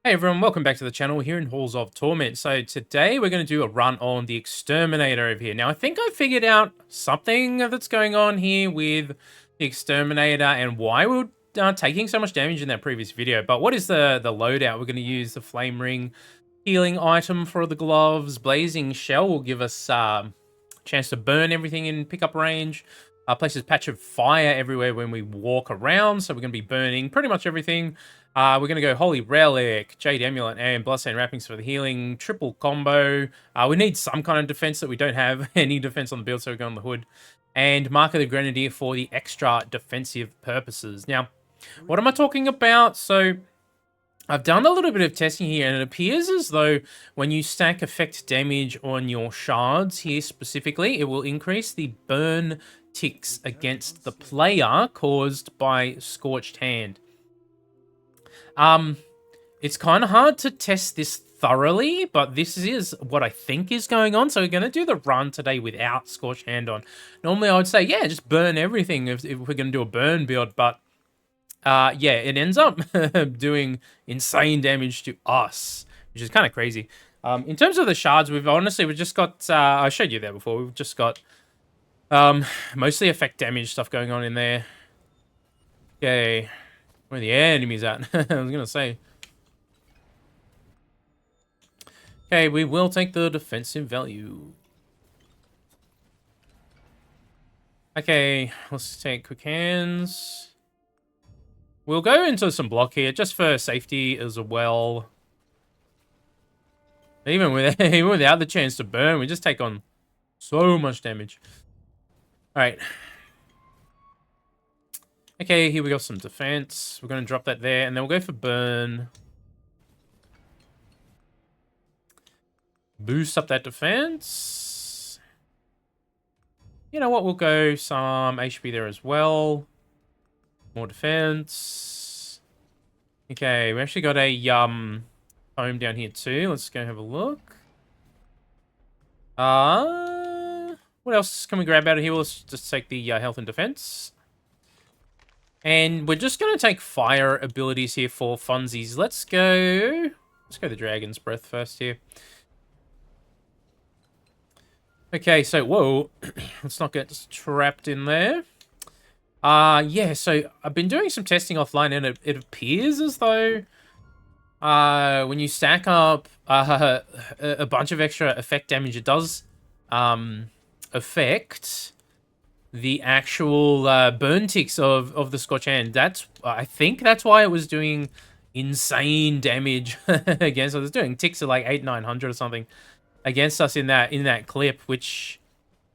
Hey everyone, welcome back to the channel here in Halls of Torment. So today we're going to do a run on the Exterminator over here. Now I think I figured out something that's going on here with the Exterminator and why we're taking so much damage in that previous video. But what is the loadout? We're going to use the Flame Ring healing item for the gloves. Blazing Shell will give us chance to burn everything in pickup range. Places patch of fire everywhere when we walk around, so we're going to be burning pretty much everything. We're going to go Holy Relic, Jade Amulet, and Bloodstained Wrappings for the healing. Triple combo. We need some kind of defense that we don't have any defense on the build, so we're going on the Hood. And Mark of the Grenadier for the extra defensive purposes. Now, what am I talking about? So, I've done a little bit of testing here, and it appears as though when you stack effect damage on your shards here specifically, it will increase the burn ticks against the player caused by Scorched Hand. It's kind of hard to test this thoroughly, but this is what I think is going on. So we're going to do the run today without Scorched Hand on. Normally I would say, yeah, just burn everything if we're going to do a burn build, but yeah, it ends up doing insane damage to us, which is kind of crazy. In terms of the shards, we've just got, I showed you there before, we've just got mostly effect damage stuff going on in there. Okay, where are the enemies at? I was gonna say. Okay, we will take the defensive value. Okay, let's take quick hands. We'll go into some block here, just for safety as well. Even without the chance to burn, we just take on so much damage. Alright. Okay, here we got some defense. We're going to drop that there, and then we'll go for burn. Boost up that defense. You know what, we'll go some HP there as well. More defense. Okay, we actually got a home down here too. Let's go have a look. What else can we grab out of here? Let's just take the health and defense. And we're just going to take fire abilities here for funsies. Let's go the Dragon's Breath first here. Okay, so, whoa. Let's not get trapped in there. Yeah, so I've been doing some testing offline, and it appears as though when you stack up a bunch of extra effect damage, it does affect the actual burn ticks of the Scorched Hand. I think that's why it was doing insane damage against us. It was doing ticks of like 800-900 or something against us in that clip, which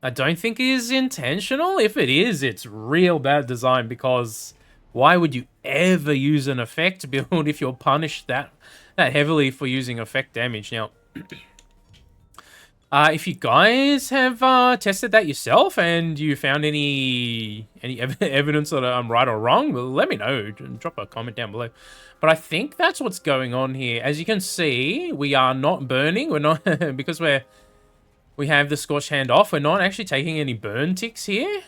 I don't think is intentional. If it is, it's real bad design, because why would you ever use an effect build if you're punished that heavily for using effect damage? Now, if you guys have tested that yourself and you found any evidence that I'm right or wrong, well, let me know. Drop a comment down below. But I think that's what's going on here. As you can see, we are not burning. We're not because we have the Scorched Hand off. We're not actually taking any burn ticks here,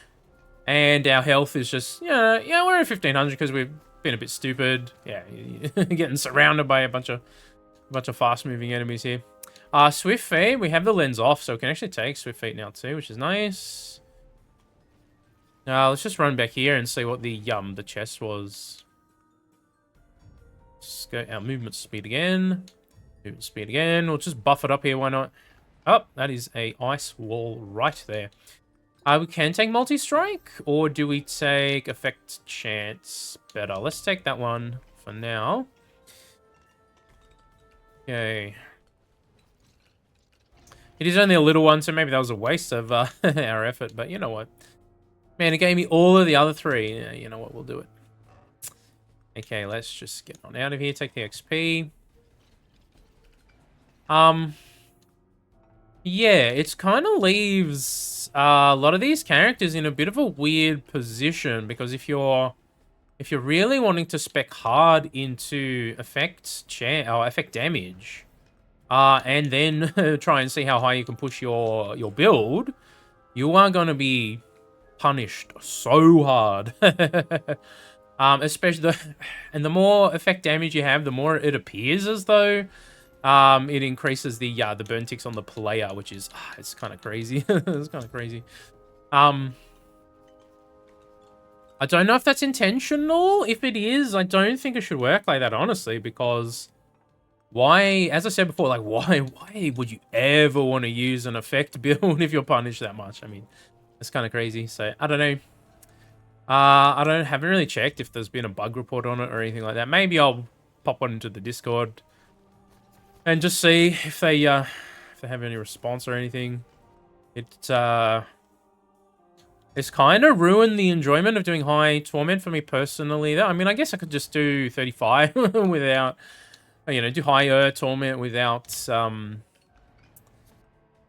and our health is just yeah we're at 1500 because we've been a bit stupid. Yeah, getting surrounded by a bunch of fast moving enemies here. Swift Feet, we have the lens off, so we can actually take Swift Feet now too, which is nice. Let's just run back here and see what the chest was. Let's go our movement speed again. Movement speed again. We'll just buff it up here, why not? Oh, that is a ice wall right there. We can take multi-strike, or do we take effect chance better? Let's take that one for now. Okay. It is only a little one, so maybe that was a waste of our effort, but you know what? Man, it gave me all of the other three. Yeah, you know what? We'll do it. Okay, let's just get on out of here. Take the XP. Yeah, it kind of leaves a lot of these characters in a bit of a weird position, because if you're really wanting to spec hard into effect damage, and then try and see how high you can push your build, you are going to be punished so hard. Especially and the more effect damage you have, the more it appears as though it increases the burn ticks on the player, which is it's kind of crazy. It's kind of crazy. I don't know if that's intentional. If it is, I don't think it should work like that, honestly, because why, as I said before, like why would you ever want to use an effect build if you're punished that much? I mean, it's kind of crazy. So I don't know. Haven't really checked if there's been a bug report on it or anything like that. Maybe I'll pop one into the Discord and just see if they have any response or anything. It's kind of ruined the enjoyment of doing high torment for me personally. I mean, I guess I could just do 35 without, you know, do higher torment without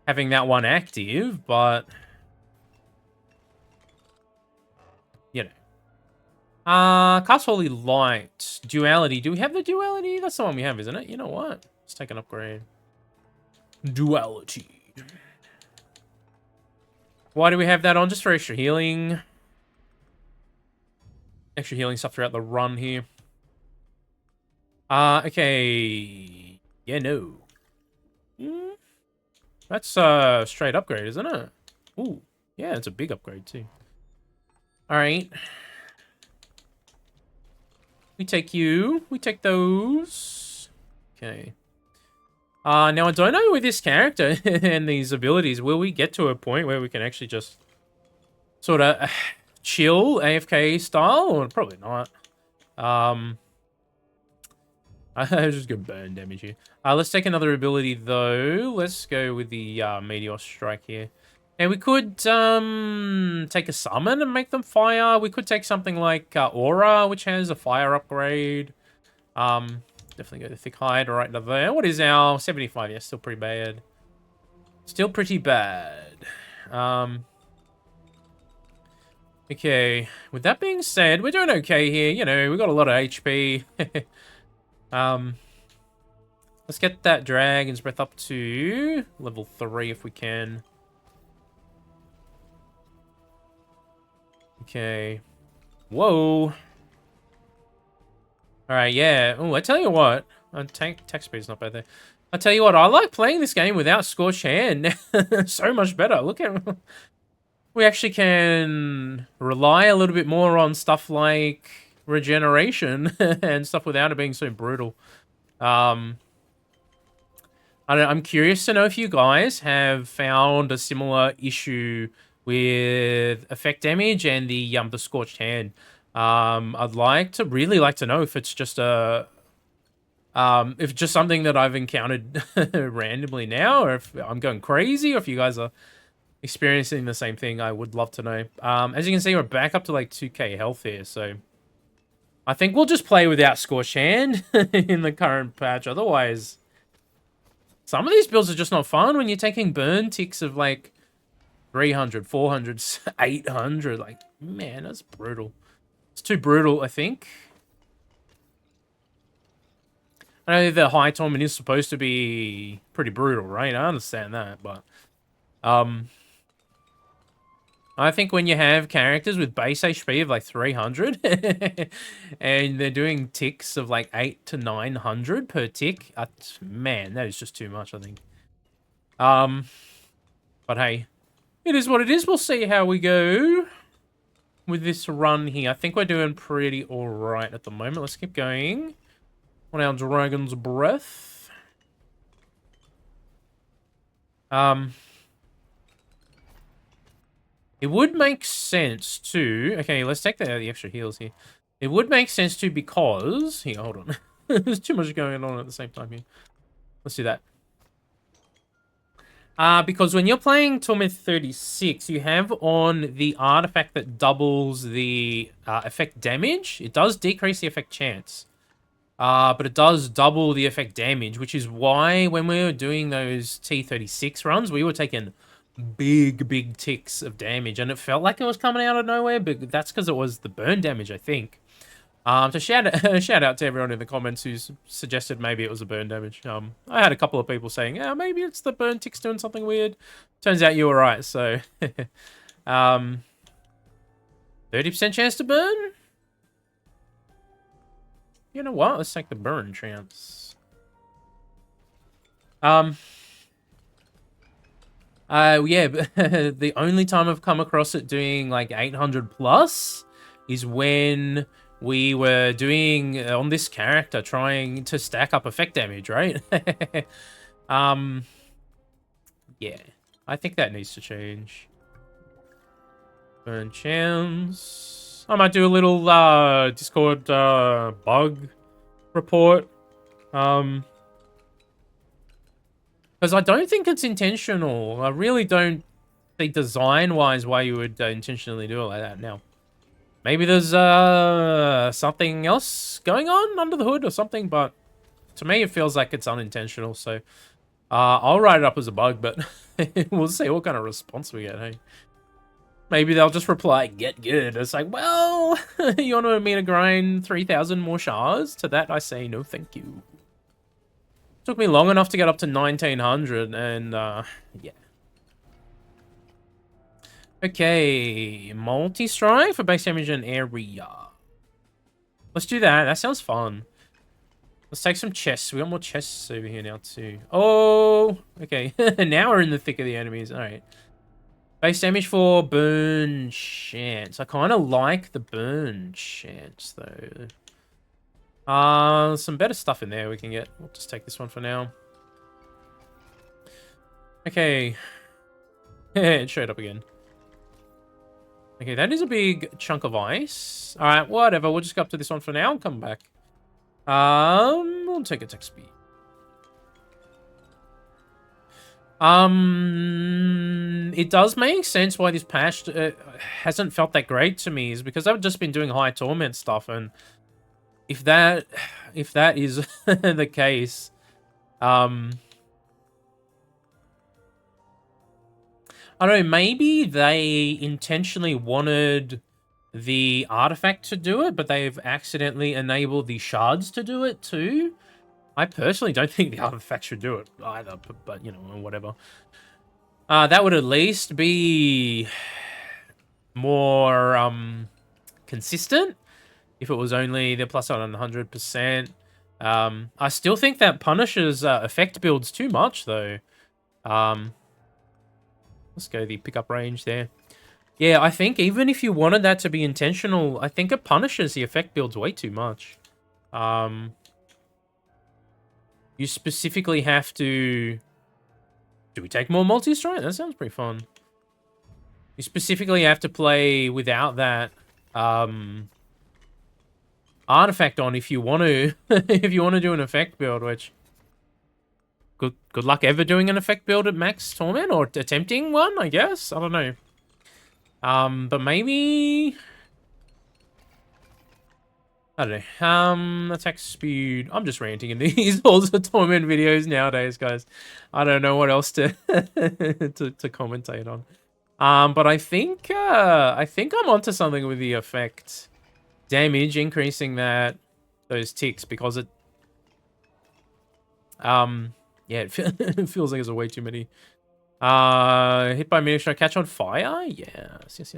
having that one active, but you know. Cast Holy Light. Duality. Do we have the duality? That's the one we have, isn't it? You know what? Let's take an upgrade. Duality. Why do we have that on? Just for extra healing. Extra healing stuff throughout the run here. Okay. Yeah, no. That's a straight upgrade, isn't it? Ooh. Yeah, it's a big upgrade too. Alright. We take you. We take those. Okay. Now I don't know with this character and these abilities, will we get to a point where we can actually just sort of chill AFK style? Or probably not. I just go burn damage here. Let's take another ability though. Let's go with the Meteor Strike here. And we could take a summon and make them fire. We could take something like Aura, which has a fire upgrade. Definitely go to Thick Hide right there. What is our 75? Yeah, still pretty bad. Still pretty bad. Okay. With that being said, we're doing okay here. You know, we got a lot of HP. Let's get that Dragon's Breath up to level 3 if we can. Okay. Whoa. Alright, yeah. Oh, I tell you what. Attack speed's not bad there. I tell you what, I like playing this game without Scorched Hand. So much better. Look at... We actually can rely a little bit more on stuff like regeneration and stuff without it being so brutal. I'm curious to know if you guys have found a similar issue with effect damage and the Scorched Hand. I'd really like to know if it's just if just something that I've encountered randomly now, or if I'm going crazy, or if you guys are experiencing the same thing. I would love to know. As you can see, we're back up to like 2k health here, so I think we'll just play without Scorched Hand in the current patch. Otherwise, some of these builds are just not fun when you're taking burn ticks of like 300, 400, 800. Like, man, that's brutal. It's too brutal, I think. I know the high torment is supposed to be pretty brutal, right? I understand that, but I think when you have characters with base HP of like 300 and they're doing ticks of like 800 to 900 per tick, man, that is just too much, I think. But hey, it is what it is. We'll see how we go with this run here. I think we're doing pretty alright at the moment. Let's keep going on our Dragon's Breath. It would make sense to... Okay, let's take the extra heals here. It would make sense to because... Here, hold on. There's too much going on at the same time here. Let's do that. Because when you're playing Torment 36, you have on the artifact that doubles the effect damage. It does decrease the effect chance. But it does double the effect damage, which is why when we were doing those T36 runs, we were taking big ticks of damage, and it felt like it was coming out of nowhere, but that's because it was the burn damage, I think. So shout out to everyone in the comments who's suggested maybe it was the burn damage. I had a couple of people saying, yeah, maybe it's the burn ticks doing something weird. Turns out you were right, so 30% chance to burn? You know what? Let's take the burn chance. Yeah, the only time I've come across it doing like 800 plus is when we were doing on this character trying to stack up effect damage, right? um, yeah, I think that needs to change. Burn chance. I might do a little Discord bug report. Because I don't think it's intentional. I really don't see design-wise why you would intentionally do it like that. Now, maybe there's something else going on under the hood or something, but to me it feels like it's unintentional. So I'll write it up as a bug, but we'll see what kind of response we get, hey? Maybe they'll just reply, get good. It's like, well, you want me to grind 3,000 more shards? To that I say, no thank you. Took me long enough to get up to 1900, and yeah. Okay, multi-strike for base damage and area. Let's do that. That sounds fun. Let's take some chests. We got more chests over here now too. Oh, okay. Now we're in the thick of the enemies. All right. Base damage for burn chance. I kind of like the burn chance though. Some better stuff in there we can get. We'll just take this one for now. Okay. It showed up again. Okay, that is a big chunk of ice. All right, whatever. We'll just go up to this one for now and come back. We'll take attack speed. It does make sense why this patch hasn't felt that great to me is because I've just been doing high torment stuff, and if that is the case, I don't know, maybe they intentionally wanted the artifact to do it, but they've accidentally enabled the shards to do it too. I personally don't think the artifact should do it either, but you know, whatever. That would at least be more consistent if it was only the plus on 100%. I still think that punishes effect builds too much though. Let's go the pickup range there. Yeah, I think even if you wanted that to be intentional, I think it punishes the effect builds way too much. You specifically have to... Do we take more multi-strike? That sounds pretty fun. You specifically have to play without that artifact on if you want to if you want to do an effect build, which good luck ever doing an effect build at max torment or attempting one, I guess. I don't know. But maybe I don't know. Attack speed. I'm just ranting in these Halls of Torment videos nowadays, guys. I don't know what else to to commentate on. But I think I'm onto something with the effect damage, increasing those ticks because it yeah, it feels like there's way too many. Hit by miniature, catch on fire? Yes.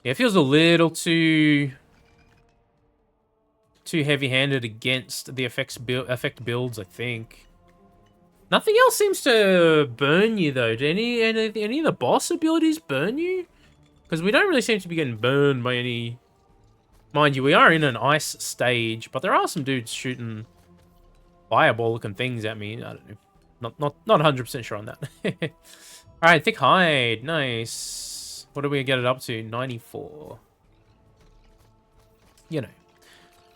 Yeah, it feels a little too heavy-handed against the effect builds, I think. Nothing else seems to burn you though. Do any of the boss abilities burn you? Because we don't really seem to be getting burned by any. Mind you, we are in an ice stage, but there are some dudes shooting fireball-looking things at me. I don't know. Not 100% sure on that. All right, thick hide, nice. What do we get it up to? 94. You know,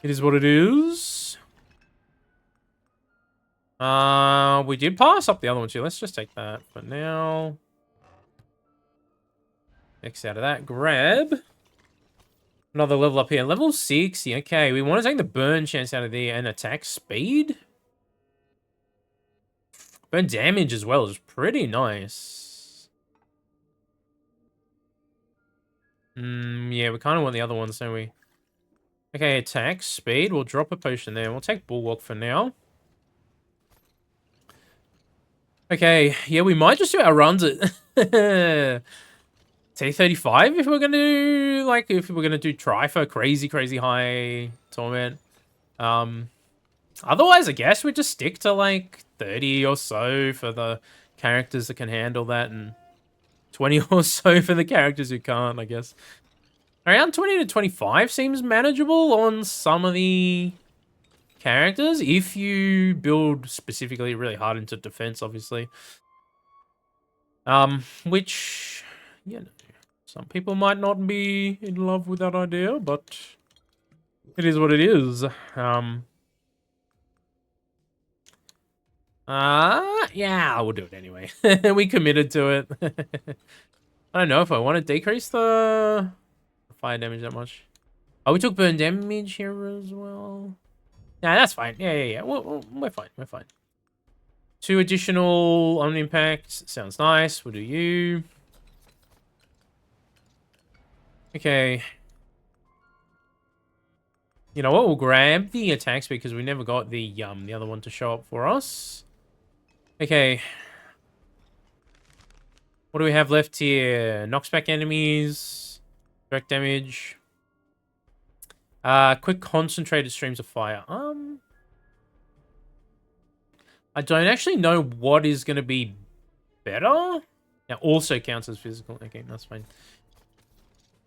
it is what it is. We did pass up the other one too. Let's just take that for now. X out of that. Grab another level up here. Level 60. Okay, we want to take the burn chance out of there and attack speed. Burn damage as well is pretty nice. Yeah, we kind of want the other ones, don't we? Okay, attack speed. We'll drop a potion there. We'll take Bulwark for now. Okay, yeah, we might just do our runs at T35 if we're gonna do, like, if we're gonna do try for crazy high torment. Otherwise, I guess we just stick to like 30 or so for the characters that can handle that, and 20 or so for the characters who can't, I guess. Around 20 to 25 seems manageable on some of the characters, if you build specifically really hard into defense, obviously. Which, you know, some people might not be in love with that idea, but it is what it is. Yeah, we'll do it anyway. We committed to it. I don't know if I want to decrease the fire damage that much. Oh, we took burn damage here as well. Nah, that's fine. Yeah. We're fine. We're fine. 2 additional on impact. Sounds nice. We'll do you. Okay. You know what? We'll grab the attack speed because we never got the other one to show up for us. Okay. What do we have left here? Knocks back enemies. Direct damage. Quick concentrated streams of fire. I don't actually know what is going to be better. Now also counts as physical. Okay, that's fine.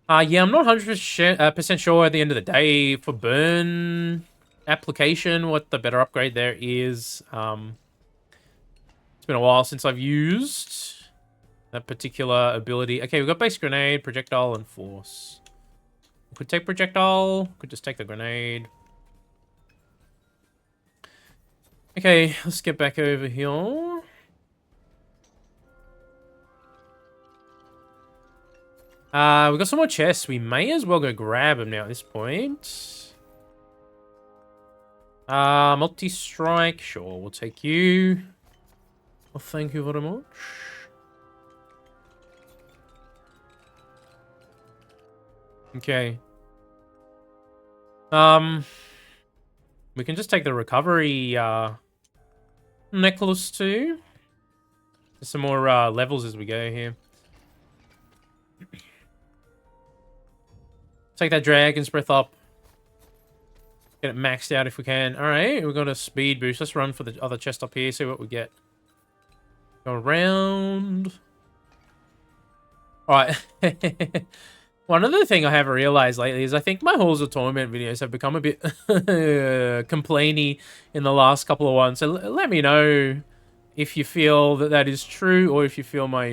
Yeah, I'm not 100% sure at the end of the day for burn application what the better upgrade there is. It's been a while since I've used that particular ability. Okay, we've got base grenade, projectile, and force. We could take projectile. Could just take the grenade. Okay, let's get back over here. We've got some more chests. We may as well go grab them now at this point. Multi-strike. Sure, we'll take you. Well, thank you very much. Okay. We can just take the recovery necklace too. There's some more levels as we go here. Take that Dragon's Breath up. Get it maxed out if we can. Alright, we've got a speed boost. Let's run for the other chest up here, see what we get. Go around. Alright. One other thing I haven't realized lately is I think my Halls of Torment videos have become a bit complainy in the last couple of ones. So let me know if you feel that that is true, or if you feel my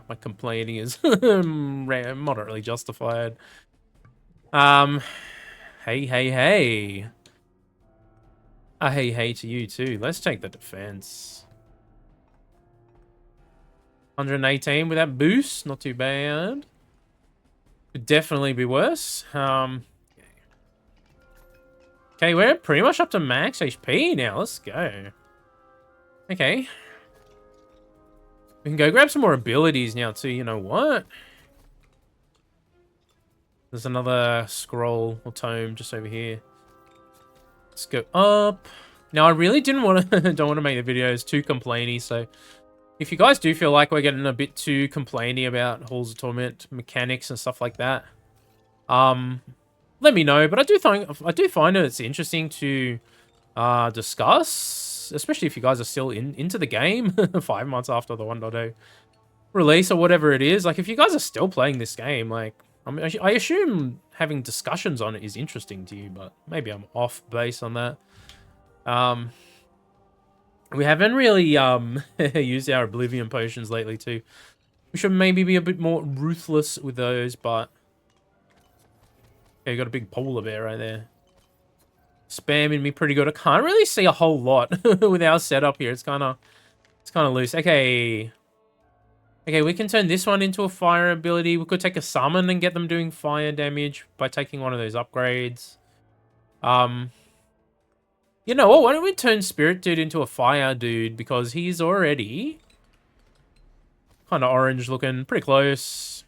my complaining is moderately justified. Hey. Hey to you too. Let's take the defense. 118 with that boost, not too bad. Could definitely be worse. Okay, we're pretty much up to max HP now. Let's go. Okay. We can go grab some more abilities now too. You know what? There's another scroll or tome just over here. Let's go up. Now, I really don't want to make the videos too complainy, so if you guys do feel like we're getting a bit too complainy about Halls of Torment mechanics and stuff like that, let me know. But I do find that it's interesting to discuss, especially if you guys are still into the game 5 months after the 1.0 release or whatever it is. Like, if you guys are still playing this game, like, I assume having discussions on it is interesting to you, but maybe I'm off base on that. We haven't really used our Oblivion potions lately too. We should maybe be a bit more ruthless with those, but okay, you got a big polar bear right there. Spamming me pretty good. I can't really see a whole lot with our setup here. It's kind of loose. Okay. Okay, we can turn this one into a fire ability. We could take a summon and get them doing fire damage by taking one of those upgrades. You know what? Why don't we turn Spirit Dude into a fire dude? Because he's already kind of orange looking. Pretty close.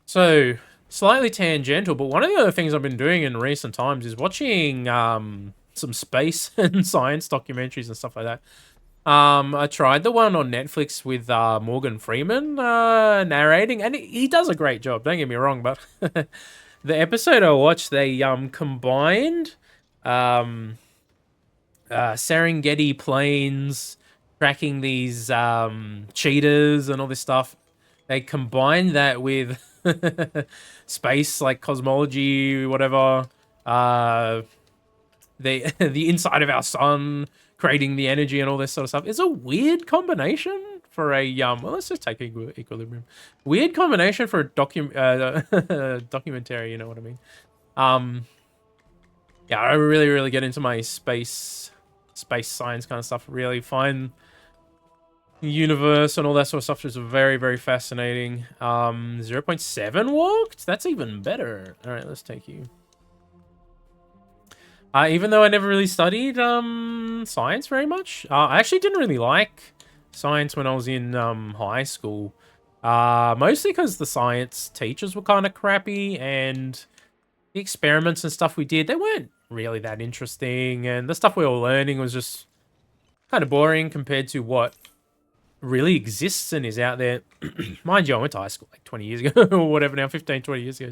So, slightly tangential, but one of the other things I've been doing in recent times is watching some space and science documentaries and stuff like that. I tried the one on Netflix with Morgan Freeman narrating, and he does a great job. Don't get me wrong, but the episode I watched, they combined um, Serengeti plains tracking these cheetahs and all this stuff. They combined that with space, like cosmology, whatever. The the inside of our sun, creating the energy and all this sort of stuff. It's a weird combination for a well, let's just take equilibrium. Weird combination for a documentary. You know what I mean? Yeah, I really get into my space science kind of stuff. Really find the universe and all that sort of stuff is very fascinating. 0.7 walked. That's even better. All right, let's take you. Even though I never really studied science very much, I actually didn't really like science when I was in high school. Mostly because the science teachers were kind of crappy, and the experiments and stuff we did, they weren't really that interesting, and the stuff we were learning was just kind of boring compared to what really exists and is out there. Mind you, I went to high school like 20 years ago or whatever now, 15, 20 years ago.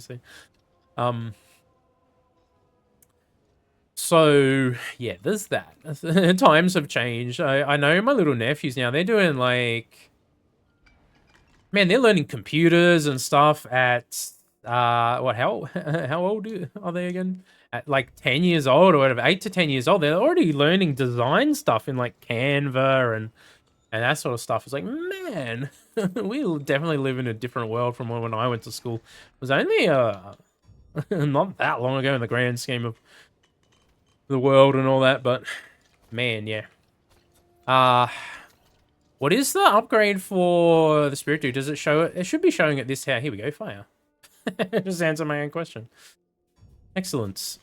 So yeah, there's that. Times have changed. I know my little nephews now, they're doing like, man, they're learning computers and stuff at what, how old are they again? At like 10 years old or whatever, 8 to 10 years old. They're already learning design stuff in like Canva and that sort of stuff. It's like, man, we definitely live in a different world from when I went to school. It was only not that long ago in the grand scheme of the world and all that, but man, yeah. What is the upgrade for the spirit dude? Does it show it? It should be showing it this here. Here we go, fire. Just answer my own question. Excellent.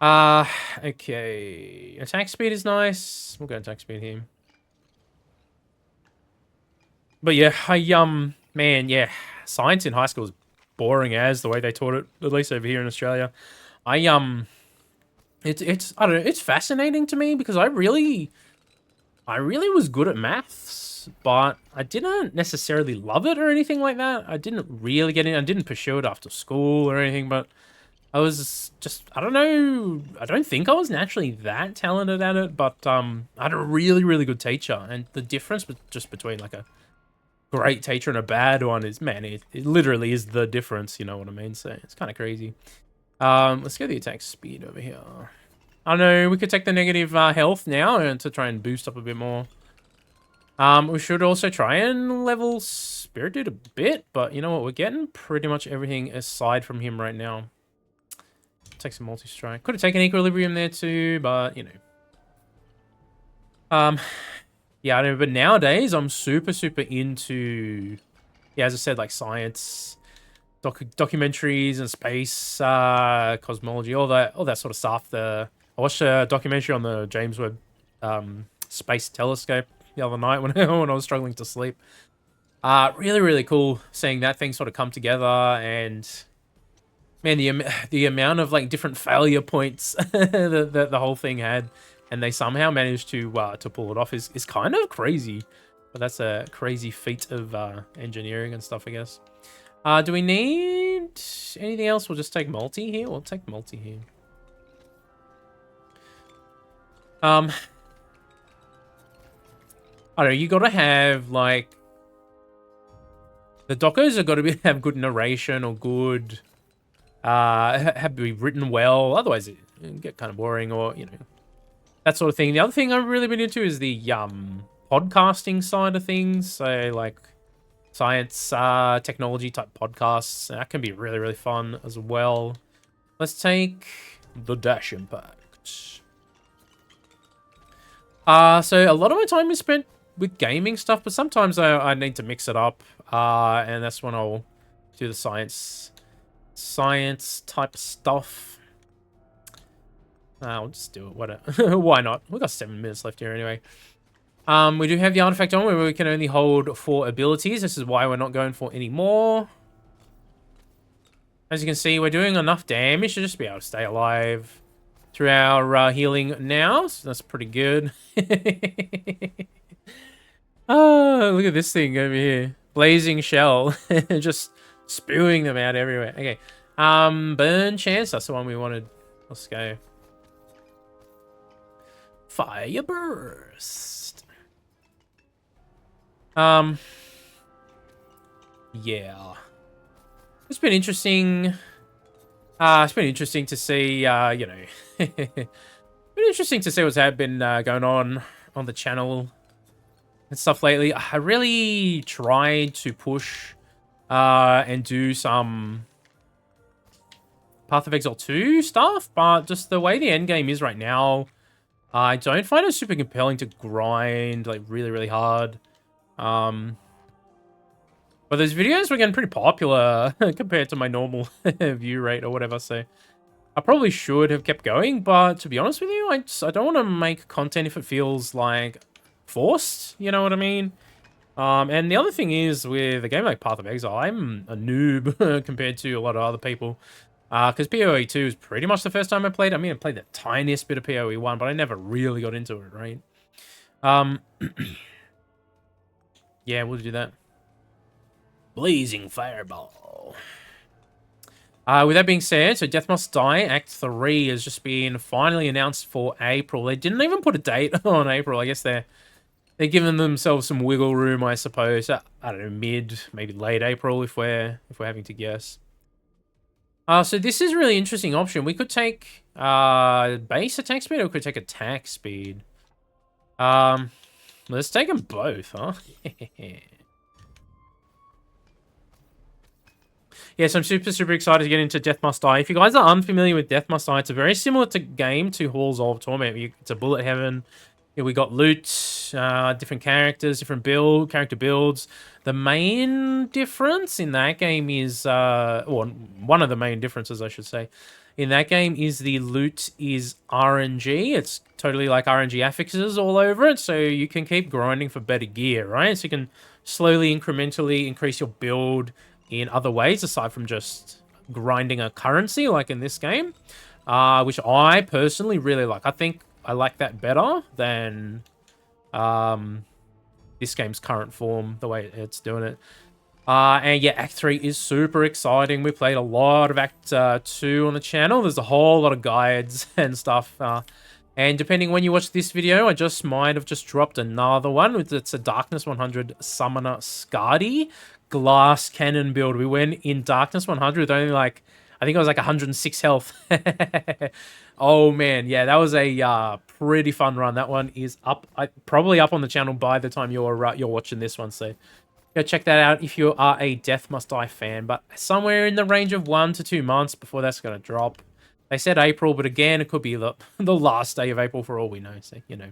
Okay. Attack speed is nice. We'll go attack speed here. But yeah, man, yeah. Science in high school is boring as the way they taught it, at least over here in Australia. It's I don't know, it's fascinating to me because I really was good at maths, but I didn't necessarily love it or anything like that. I didn't really get in. I didn't pursue it after school or anything, but I was just, I don't know, I don't think I was naturally that talented at it, but I had a really good teacher, and the difference just between like a great teacher and a bad one is, man, it literally is the difference, you know what I mean? So it's kind of crazy. Let's go the attack speed over here. I know we could take the negative health now and to try and boost up a bit more. We should also try and level Spirit Dude a bit, but you know what? We're getting pretty much everything aside from him right now. Take some multi-strike. Could have taken Equilibrium there too, but you know. Yeah, I know, but nowadays I'm super into, yeah, as I said, like science, documentaries and space, cosmology, all that sort of stuff. I watched a documentary on the James Webb Space Telescope the other night when I was struggling to sleep. Really cool seeing that thing sort of come together, and man, the amount of like different failure points that the whole thing had, and they somehow managed to pull it off is kind of crazy. But that's a crazy feat of engineering and stuff, I guess. Do we need anything else? We'll just take multi here. We'll take multi here. I don't know. You gotta have like the docos have got to have good narration or good have to be written well. Otherwise, it can get kind of boring, or you know, that sort of thing. The other thing I've really been into is the podcasting side of things. So like science, technology type podcasts. That can be really fun as well. Let's take the Dash Impact. So a lot of my time is spent with gaming stuff, but sometimes I need to mix it up. And that's when I'll do the science type stuff. I'll just do it. Whatever. Why not? We've got 7 minutes left here anyway. We do have the artifact on where we can only hold 4 abilities. This is why we're not going for any more. As you can see, we're doing enough damage to just be able to stay alive. through our healing now. So that's pretty good. Oh, look at this thing over here. Blazing shell. Just spewing them out everywhere. Okay. Burn chance. That's the one we wanted. Let's go. Fire burst. Yeah. It's been interesting. It's been interesting to see, you know, been interesting to see what's been going on the channel and stuff lately. I really tried to push and do some Path of Exile 2 stuff, but just the way the end game is right now, I don't find it super compelling to grind like really, really hard. But those videos were getting pretty popular compared to my normal view rate or whatever, so I probably should have kept going, but to be honest with you, I don't want to make content if it feels like forced, you know what I mean? And the other thing is, with a game like Path of Exile, I'm a noob compared to a lot of other people. Because PoE 2 is pretty much the first time I played. I mean, I played the tiniest bit of PoE 1, but I never really got into it, right? Yeah, we'll do that. Blazing Fireball. With that being said, so Death Must Die Act 3 has just been finally announced for April. They didn't even put a date on April. I guess they're giving themselves some wiggle room, I suppose. I don't know, mid, maybe late April if we're having to guess. So this is a really interesting option. We could take base attack speed, or we could take attack speed. Let's take them both, huh? Yes, I'm super excited to get into Death Must Die. If you guys are unfamiliar with Death Must Die, it's a very similar game to Halls of Torment. It's a bullet heaven. Here we got loot, different characters, different character builds. The main difference in that game is, or one of the main differences, I should say, in that game is the loot is RNG. It's totally like RNG affixes all over it, so you can keep grinding for better gear, right? So you can slowly, incrementally increase your build in other ways aside from just grinding a currency like in this game, which I personally really like. I think I like that better than this game's current form, the way it's doing it. And yeah, Act 3 is super exciting. We played a lot of Act 2 on the channel. There's a whole lot of guides and stuff. And depending when you watch this video, I just might have just dropped another one. It's a Darkness 100 Summoner Skadi glass cannon build. We went in Darkness 100 with only like, I think it was like 106 health. Oh man, yeah, that was a pretty fun run. That one is up, probably up on the channel by the time you're watching this one. So go check that out if you are a Death Must Die fan. But somewhere in the range of 1 to 2 months before that's going to drop. They said April, but again, it could be the last day of April for all we know. So you know.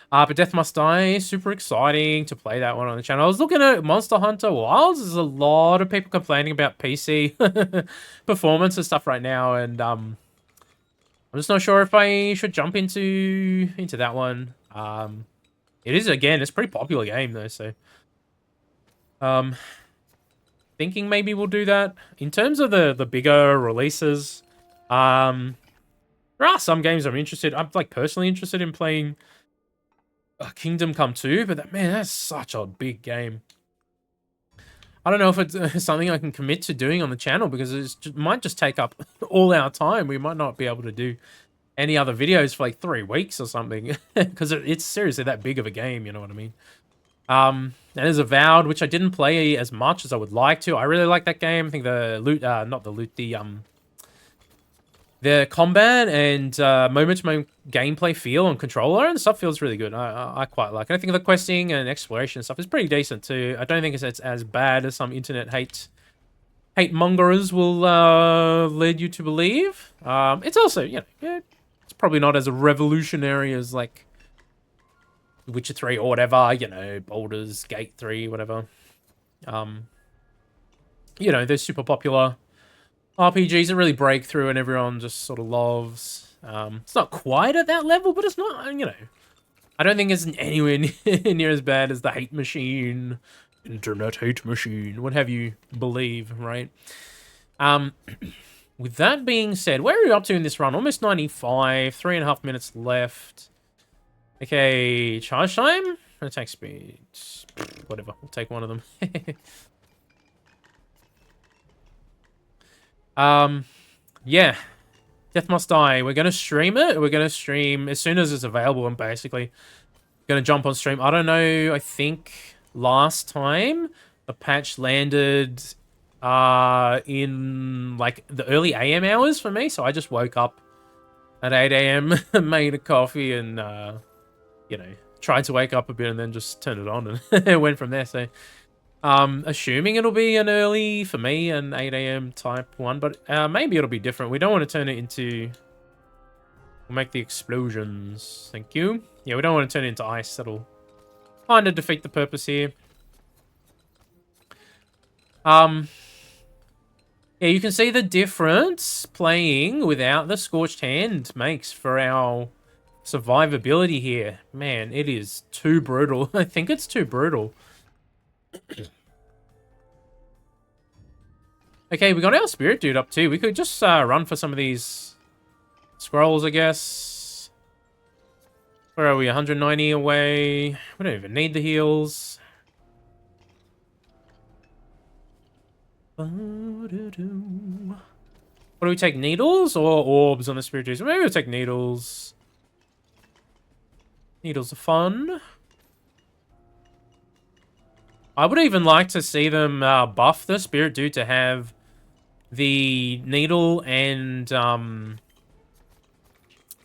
But Death Must Die, super exciting to play that one on the channel. I was looking at Monster Hunter Wilds. There's a lot of people complaining about PC performance and stuff right now, and I'm just not sure if I should jump into that one. It is, again, it's a pretty popular game though, so thinking maybe we'll do that. In terms of the bigger releases, there are some games I'm like personally interested in playing. Kingdom Come 2, but man, that's such a big game. I don't know if it's something I can commit to doing on the channel, because it might just take up all our time. We might not be able to do any other videos for like 3 weeks or something, because it's seriously that big of a game, you know what I mean? And there's Avowed, which I didn't play as much as I would like to. I really like that game. I think the loot, not the loot, the combat and moment-to-moment gameplay feel on controller and stuff feels really good. I quite like it. I think the questing and exploration stuff is pretty decent too. I don't think it's as bad as some internet hate mongers will lead you to believe. It's also, you know, yeah, it's probably not as revolutionary as like Witcher 3 or whatever, you know, Baldur's Gate 3, whatever. You know, they're super popular RPGs that really break through and everyone just sort of loves. It's not quite at that level, but it's not, you know, I don't think it's anywhere near as bad as the hate machine, internet hate machine, what have you believe, right? with that being said, where are we up to in this run? Almost 95, 3.5 minutes left. Okay, charge time? Attack speed. Whatever, we'll take one of them. Yeah. Death Must Die. We're gonna stream it. We're gonna stream as soon as it's available. I'm basically gonna jump on stream. I don't know, I think last time the patch landed in like the early AM hours for me, so I just woke up at 8 AM, made a coffee and you know, tried to wake up a bit and then just turned it on and it went from there. So assuming it'll be an early, for me, an 8 AM type one, but maybe it'll be different. We don't want to turn it into... We'll make the explosions. Thank you. Yeah, we don't want to turn it into ice. That'll kind of defeat the purpose here. Yeah, you can see the difference playing without the Scorched Hand makes for our survivability here. Man, it is too brutal. I think it's too brutal. Okay, we got our spirit dude up too. We could just run for some of these scrolls, I guess. Where are we? 190 away. We don't even need the heals. What do we take? Needles or orbs on the spirit dudes? Maybe we'll take needles. Needles are fun. I would even like to see them buff the spirit dude to have the needle and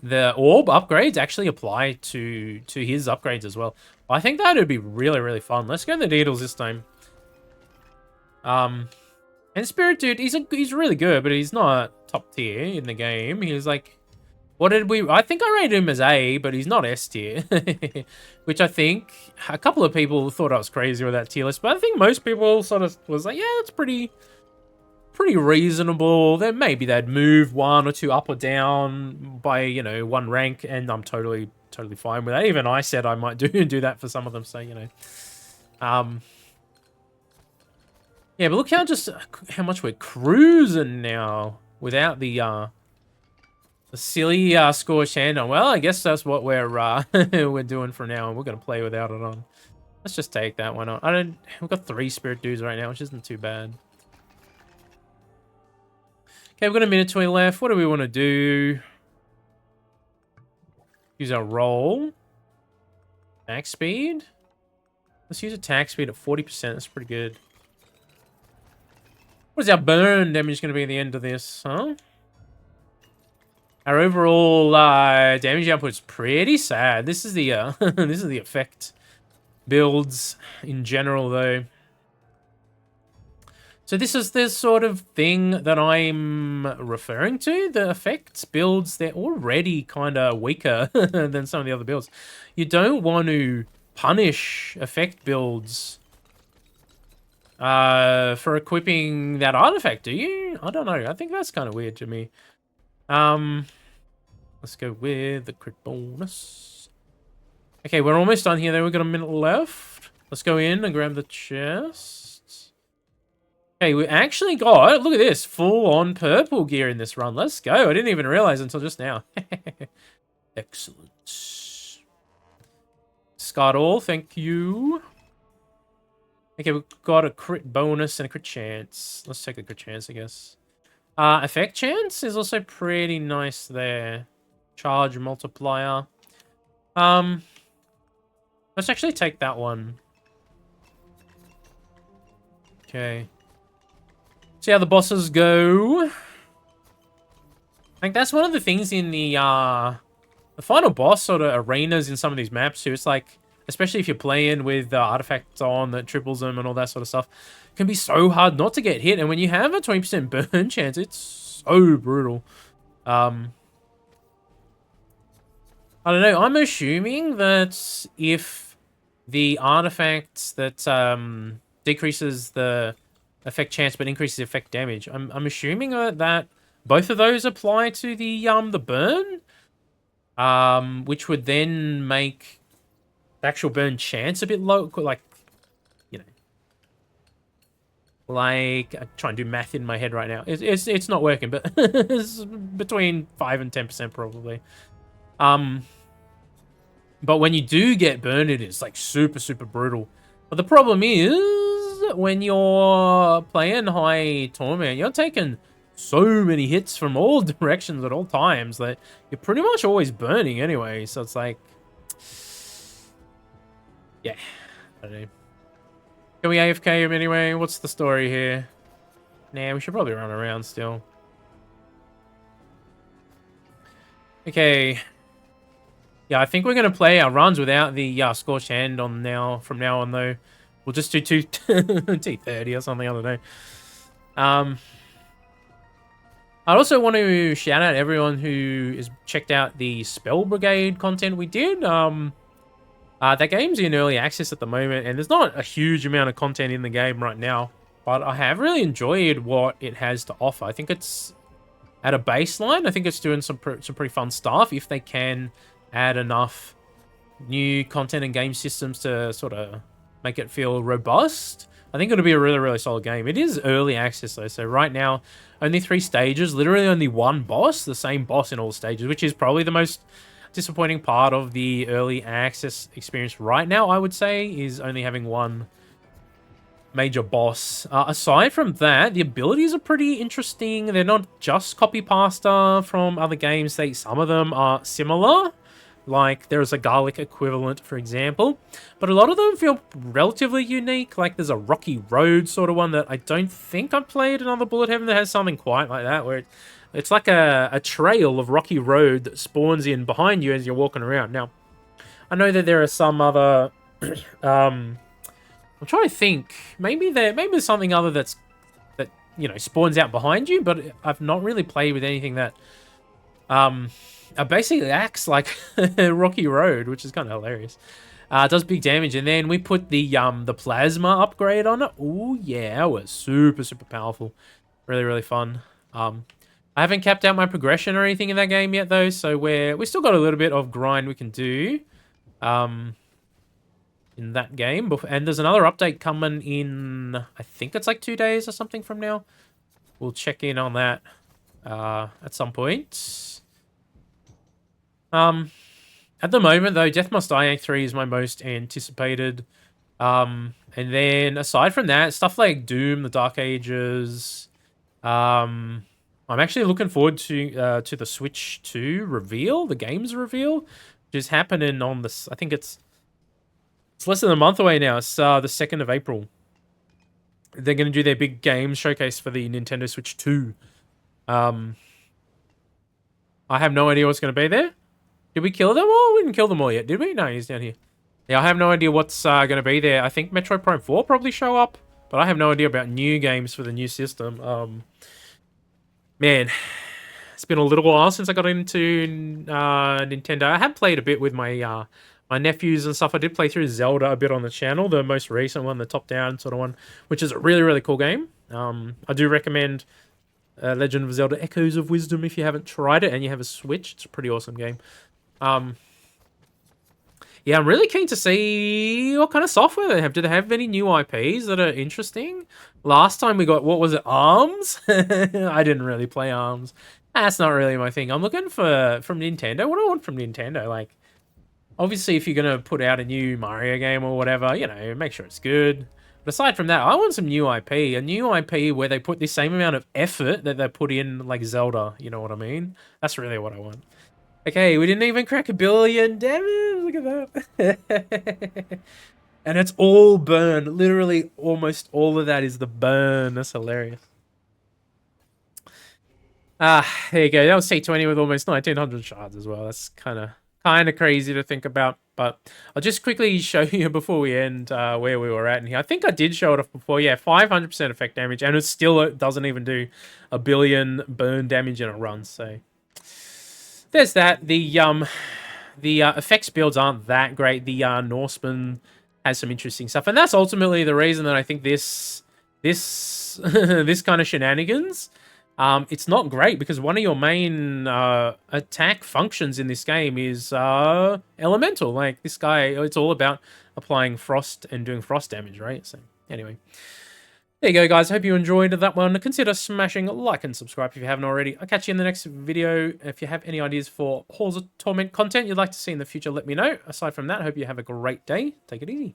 the orb upgrades actually apply to his upgrades as well. I think that would be really, really fun. Let's go the needles this time. And Spirit Dude, he's really good, but he's not top tier in the game. He's like, what did we... I think I rated him as A, but he's not S tier. Which I think a couple of people thought I was crazy with that tier list, but I think most people sort of was like, yeah, it's pretty reasonable. Then maybe they'd move 1 or 2 up or down by, you know, 1 rank, and I'm totally fine with that. Even I said I might do that for some of them, so, you know. Yeah, but look how much we're cruising now without the silly Scorched Hand on. Well, I guess that's what we're we're doing for now, and we're gonna play without it on. Let's just take that one on. We've got 3 spirit dudes right now, which isn't too bad. Okay, we've got a minute 20 left. What do we want to do? Use our roll. Attack speed. Let's use attack speed at 40%. That's pretty good. What is our burn damage going to be at the end of this, huh? Our overall damage output is pretty sad. This is the this is the effect builds in general, though. So this is the sort of thing that I'm referring to. The effects builds, they're already kind of weaker than some of the other builds. You don't want to punish effect builds for equipping that artifact, do you? I don't know. I think that's kind of weird to me. Let's go with the crit bonus. Okay, we're almost done here, though. We've got a minute left. Let's go in and grab the chest. Okay, we actually got, look at this, full-on purple gear in this run. Let's go. I didn't even realize until just now. Excellent. Scott all, thank you. Okay, we've got a crit bonus and a crit chance. Let's take the crit chance, I guess. Effect chance is also pretty nice there. Charge multiplier. Let's actually take that one. Okay. See how the bosses go. I think that's one of the things in the final boss sort of arenas in some of these maps too. It's like, especially if you're playing with artifacts on that triples them and all that sort of stuff, it can be so hard not to get hit. And when you have a 20% burn chance, it's so brutal. I don't know. I'm assuming that if the artifact that decreases the effect chance but increases effect damage, I'm assuming that both of those apply to the burn, which would then make the actual burn chance a bit low, like, you know, like, I try and do math in my head right now. It's not working, but it's between 5 and 10% probably. But when you do get burned, it is like super, super brutal. But the problem is when you're playing high torment, you're taking so many hits from all directions at all times that you're pretty much always burning anyway. So it's like, yeah, I don't know. Can we AFK him anyway? What's the story here? Nah, we should probably run around still. Okay. Yeah, I think we're going to play our runs without the Scorched Hand on from now on, though. We'll just do T30 or something, I don't know. I also want to shout out everyone who has checked out the Spell Brigade content we did. That game's in early access at the moment, and there's not a huge amount of content in the game right now. But I have really enjoyed what it has to offer. I think it's at a baseline. I think it's doing some pretty fun stuff if they can add enough new content and game systems to sort of make it feel robust. I think it'll be a really, really solid game. It is early access though, so right now, only 3 stages, literally only one boss, the same boss in all stages, which is probably the most disappointing part of the early access experience right now, I would say, is only having one major boss. Aside from that, the abilities are pretty interesting. They're not just copy-pasta from other games. Some of them are similar. Like, there's a garlic equivalent, for example. But a lot of them feel relatively unique. Like, there's a Rocky Road sort of one that I don't think I've played another Bullet Heaven that has something quite like that, where it's like a trail of Rocky Road that spawns in behind you as you're walking around. Now, I know that there are some other... I'm trying to think. Maybe there's something other that, you know, spawns out behind you, but I've not really played with anything that... basically acts like Rocky Road, which is kind of hilarious. Does big damage, and then we put the plasma upgrade on it. Oh yeah, it was super, super powerful. Really, really fun. I haven't capped out my progression or anything in that game yet, though, so we still got a little bit of grind we can do in that game. And there's another update coming in, I think it's like 2 days or something from now. We'll check in on that at some point. At the moment, though, Death Must Die Act 3 is my most anticipated. And then, aside from that, stuff like Doom, The Dark Ages. I'm actually looking forward to the Switch 2 reveal, the game's reveal, which is happening on this. I think it's less than a month away now. It's the 2nd of April. They're going to do their big game showcase for the Nintendo Switch 2. I have no idea what's going to be there. Did we kill them all? We didn't kill them all yet, did we? No, he's down here. Yeah, I have no idea what's going to be there. I think Metroid Prime 4 probably show up, but I have no idea about new games for the new system. Man, it's been a little while since I got into Nintendo. I have played a bit with my my nephews and stuff. I did play through Zelda a bit on the channel, the most recent one, the top-down sort of one, which is a really, really cool game. I do recommend Legend of Zelda Echoes of Wisdom if you haven't tried it and you have a Switch. It's a pretty awesome game. Yeah, I'm really keen to see what kind of software they have. Do they have any new IPs that are interesting? Last time we got, what was it, ARMS? I didn't really play ARMS. That's not really my thing. I'm looking from Nintendo. What do I want from Nintendo? Like, obviously, if you're going to put out a new Mario game or whatever, you know, make sure it's good. But aside from that, I want some new IP. A new IP where they put the same amount of effort that they put in, like, Zelda. You know what I mean? That's really what I want. Okay, we didn't even crack 1 billion. Damn it, look at that. And it's all burn. Literally, almost all of that is the burn. That's hilarious. There you go. That was T20 with almost 1900 shards as well. That's kind of crazy to think about. But I'll just quickly show you before we end where we were at in here. I think I did show it off before. Yeah, 500% effect damage. And it still doesn't even do 1 billion burn damage in a run. So there's that. The effects builds aren't that great. The Norseman has some interesting stuff. And that's ultimately the reason that I think this this kind of shenanigans, it's not great, because one of your main attack functions in this game is elemental. Like, this guy, it's all about applying frost and doing frost damage, right? So, anyway. There you go, guys. Hope you enjoyed that one. Consider smashing like and subscribe if you haven't already. I'll catch you in the next video. If you have any ideas for Halls of Torment content you'd like to see in the future, let me know. Aside from that, I hope you have a great day. Take it easy.